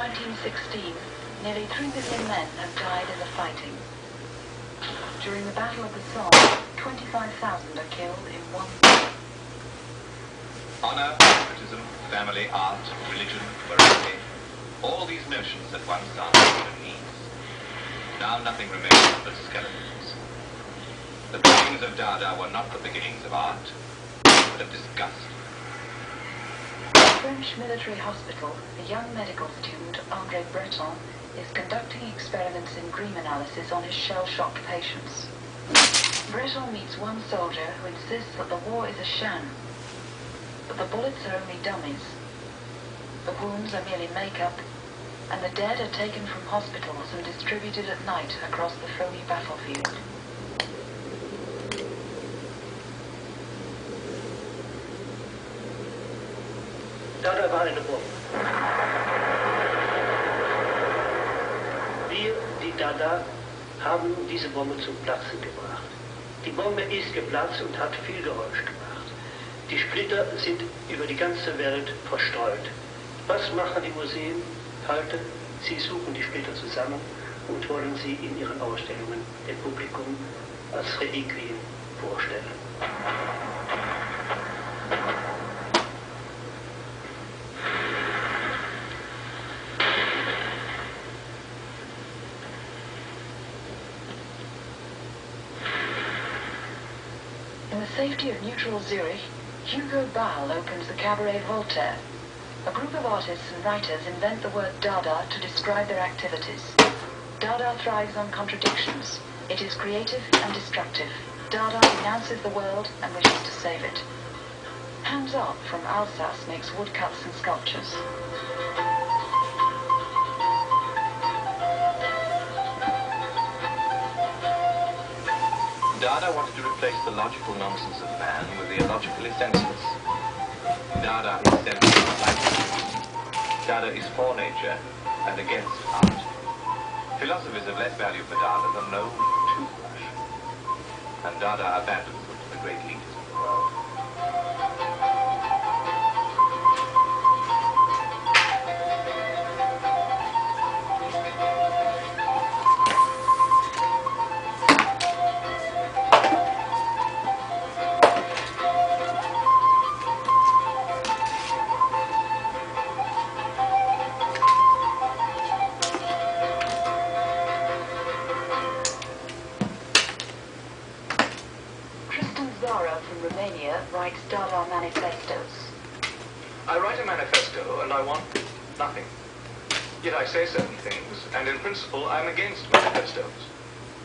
1916, nearly 3 million men have died in the fighting. During the Battle of the Somme, 25,000 are killed in one day. Honor, patriotism, family, art, religion, morality, all these notions that once sounded at ease. Now nothing remains but skeletons. The beginnings of Dada were not the beginnings of art, but of disgust. In a French military hospital, a young medical student, André Breton, is conducting experiments in dream analysis on his shell-shocked patients. Breton meets one soldier who insists that the war is a sham, but the bullets are only dummies. The wounds are merely makeup, and the dead are taken from hospitals and distributed at night across the foamy battlefield. Dada war eine Bombe. Wir, die Dada, haben diese Bombe zum Platzen gebracht. Die Bombe ist geplatzt und hat viel Geräusch gemacht. Die Splitter sind über die ganze Welt verstreut. Was machen die Museen heute? Sie suchen die Splitter zusammen und wollen sie in ihren Ausstellungen dem Publikum als Reliquien vorstellen. In the safety of neutral Zurich, Hugo Ball opens the Cabaret Voltaire. A group of artists and writers invent the word Dada to describe their activities. Dada thrives on contradictions. It is creative and destructive. Dada denounces the world and wishes to save it. Hands Up from Alsace makes woodcuts and sculptures. Dada wanted to replace the logical nonsense of man with the illogically senseless. Dada is senseless. Dada is for nature and against art. Philosophy is of less value for Dada than no toothbrush. And Dada abandons them to the great leaders of the world. From Romania writes Dada manifestos. I write a manifesto and I want nothing. Yet I say certain things, and in principle I'm against manifestos,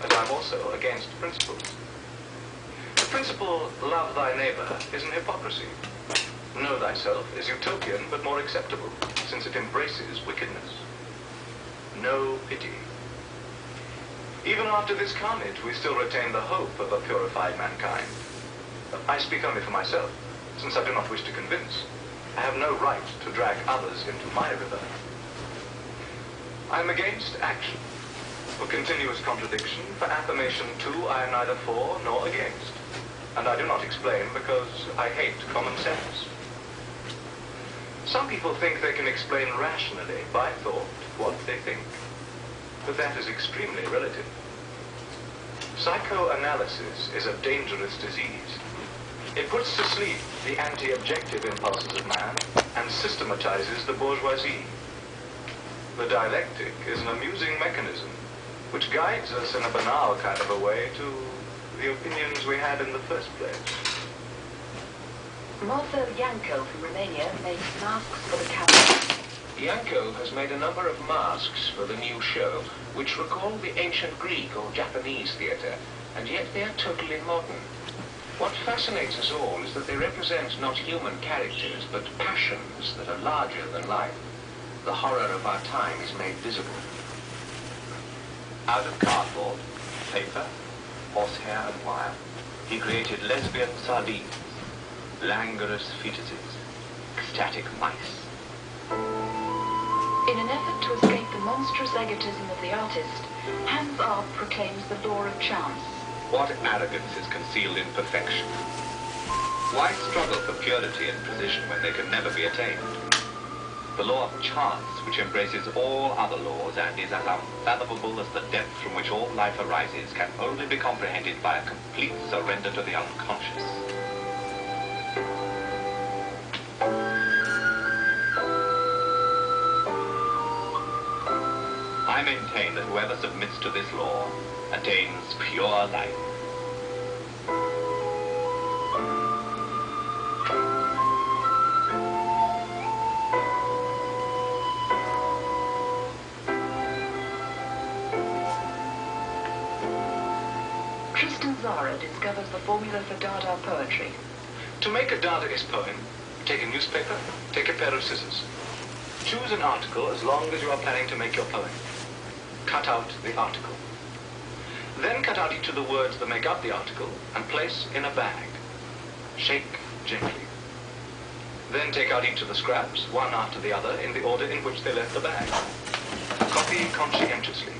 as I'm also against principles. The principle, love thy neighbor, is an hypocrisy. Know thyself is utopian but more acceptable, since it embraces wickedness. No pity. Even after this carnage, we still retain the hope of a purified mankind. I speak only for myself, since I do not wish to convince. I have no right to drag others into my river. I am against action. For continuous contradiction, for affirmation too, I am neither for nor against. And I do not explain because I hate common sense. Some people think they can explain rationally, by thought, what they think. But that is extremely relative. Psychoanalysis is a dangerous disease. It puts to sleep the anti-objective impulses of man and systematizes the bourgeoisie. The dialectic is an amusing mechanism which guides us in a banal kind of a way to the opinions we had in the first place. Marcel Janko from Romania makes masks for the camera. Janko has made a number of masks for the new show, which recall the ancient Greek or Japanese theatre, and yet they are totally modern. What fascinates us all is that they represent not human characters, but passions that are larger than life. The horror of our time is made visible. Out of cardboard, paper, horsehair and wire, he created lesbian sardines, languorous fetuses, ecstatic mice. In an effort to escape the monstrous egotism of the artist, Hans Arp proclaims the law of chance. What arrogance is concealed in perfection? Why struggle for purity and precision when they can never be attained? The law of chance, which embraces all other laws and is as unfathomable as the depth from which all life arises, can only be comprehended by a complete surrender to the unconscious. I maintain that whoever submits to this law attains pure life. Zara discovers the formula for Dada poetry. To make a Dadaist poem, take a newspaper, take a pair of scissors. Choose an article as long as you are planning to make your poem. Cut out the article. Then cut out each of the words that make up the article and place in a bag. Shake gently. Then take out each of the scraps, one after the other, in the order in which they left the bag. Copy conscientiously.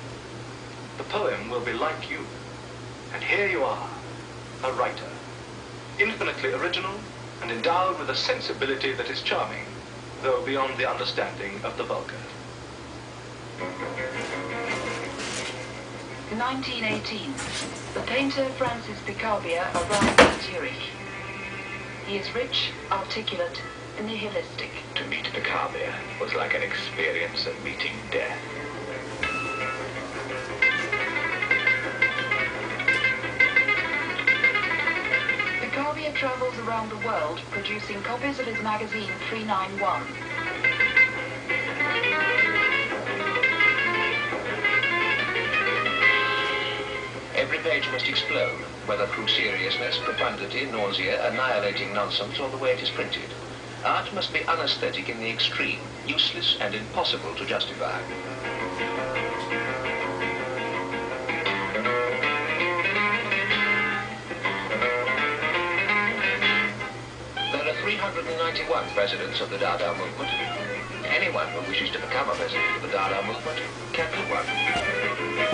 The poem will be like you. And here you are, a writer, infinitely original and endowed with a sensibility that is charming, though beyond the understanding of the vulgar. 1918. The painter Francis Picabia arrived in Zurich. He is rich, articulate, and nihilistic. To meet Picabia was like an experience of meeting death. Picabia travels around the world producing copies of his magazine 391. Every page must explode, whether through seriousness, profundity, nausea, annihilating nonsense, or the way it is printed. Art must be unaesthetic in the extreme, useless and impossible to justify. There are 391 presidents of the Dada movement. Anyone who wishes to become a president of the Dada movement can be one.